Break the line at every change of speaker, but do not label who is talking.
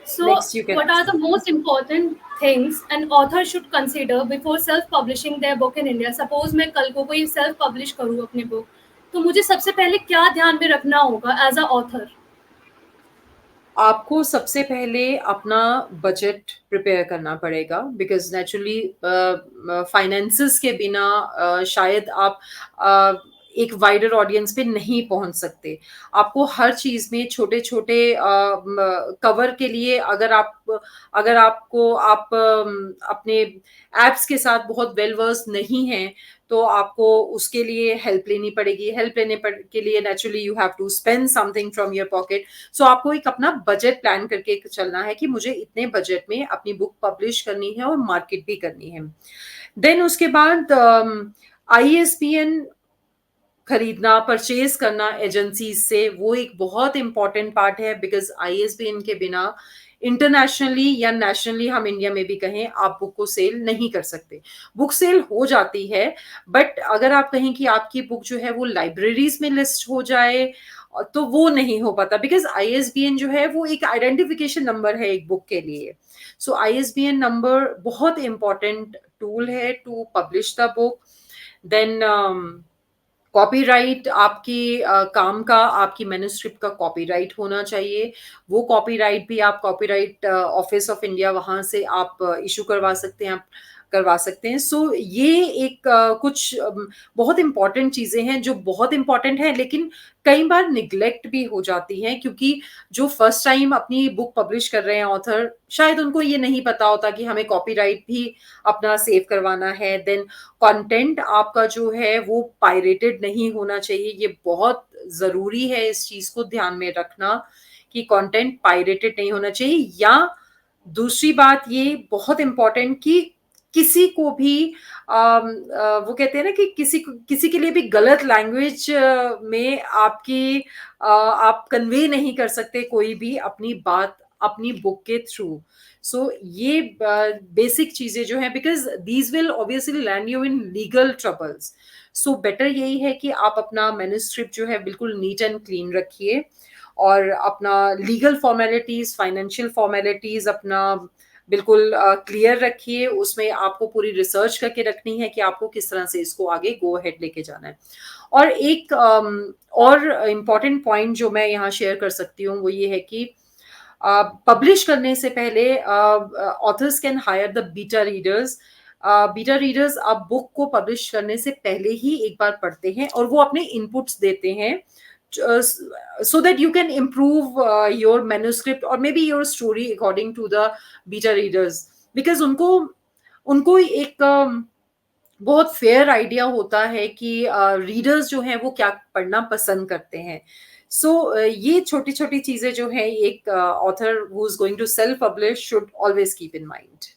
So,
Next, you can
what are
ask.
the most important things an author should consider before self-publishing their book in India? Suppose मैं कल को कोई self publish करूँ अपनी book, तो मुझे सबसे पहले क्या ध्यान में रखना होगा as a author?
आपको सबसे पहले अपना बजट प्रिपेयर करना पड़ेगा, बिकॉज़ नेचुरली फाइनेंसेस के बिना शायद आप एक वाइडर ऑडियंस पे नहीं पहुंच सकते। आपको हर चीज़ में छोटे-छोटे कवर के लिए, अगर आपको अपने एप्स के साथ बहुत वेल वर्स्ड नहीं हैं, तो आपको उसके लिए हेल्प लेनी पड़ेगी। हेल्प लेने के लिए naturally you have to spend something from your pocket. So आपको एक अपना बजट प्लान करके चलना है कि मुझे इतने बजट में अपनी बुक पब्लिश करनी है और मार्केट भी करनी है। देन उसके बाद आईएसबीएन खरीदना, परचेज करना एजेंसीज से, वो एक बहुत इंपॉर्टेंट पार्ट है, बिकॉज आईएसबीएन के बिना इंटरनेशनली या नेशनली, हम इंडिया में भी कहें, आप बुक को सेल नहीं कर सकते। बुक सेल हो जाती है, बट अगर आप कहें कि आपकी बुक जो है वो लाइब्रेरीज में लिस्ट हो जाए, तो वो नहीं हो पाता, बिकॉज आईएसबीएन जो है वो एक आइडेंटिफिकेशन नंबर है एक बुक के लिए। सो आईएसबीएन नंबर बहुत इंपॉर्टेंट टूल है to publish the book. Then copyright, आपकी काम का, आपकी मैन्युस्क्रिप्ट का कॉपीराइट होना चाहिए। वो कॉपीराइट भी आप कॉपीराइट ऑफिस ऑफ इंडिया, वहां से आप इशू करवा सकते हैं, आप करवा सकते हैं। सो ये एक कुछ बहुत इंपॉर्टेंट चीजें हैं जो बहुत इंपॉर्टेंट है, लेकिन कई बार निग्लेक्ट भी हो जाती हैं, क्योंकि जो फर्स्ट टाइम अपनी बुक पब्लिश कर रहे हैं ऑथर, शायद उनको ये नहीं पता होता कि हमें कॉपीराइट भी अपना सेव करवाना है। देन कंटेंट आपका जो है वो पायरेटेड नहीं होना चाहिए। ये बहुत जरूरी है इस चीज को ध्यान में रखना कि कंटेंट पायरेटेड नहीं होना चाहिए। या दूसरी बात ये बहुत इंपॉर्टेंट कि किसी को भी वो कहते हैं ना कि किसी के लिए भी गलत लैंग्वेज में आप कन्वे नहीं कर सकते कोई भी अपनी बात अपनी बुक के थ्रू। सो ये बेसिक चीजें जो हैं, because these will obviously land you in legal troubles. So better यही है कि आप अपना मैन्युस्क्रिप्ट जो है बिल्कुल नीट एंड क्लीन रखिए, और अपना लीगल फॉर्मेलिटीज, फाइनेंशियल फॉर्मेलिटीज अपना बिल्कुल क्लियर रखिए। उसमें आपको पूरी रिसर्च करके रखनी है कि आपको किस तरह से इसको आगे गो अहेड लेके जाना है। और एक और इम्पॉर्टेंट पॉइंट जो मैं यहाँ शेयर कर सकती हूँ वो ये है कि पब्लिश करने से पहले authors can hire the beta readers. Beta readers आप बुक को पब्लिश करने से पहले ही एक बार पढ़ते हैं और वो अपने इनपुट्स देते हैं, so that you can improve your manuscript or maybe your story according to the beta readers, because उनको उनको एक बहुत फेयर आइडिया होता है कि रीडर्स जो हैं वो क्या पढ़ना पसंद करते हैं। सो ये छोटी छोटी चीजें जो हैं एक author who is going to self publish should always keep in mind.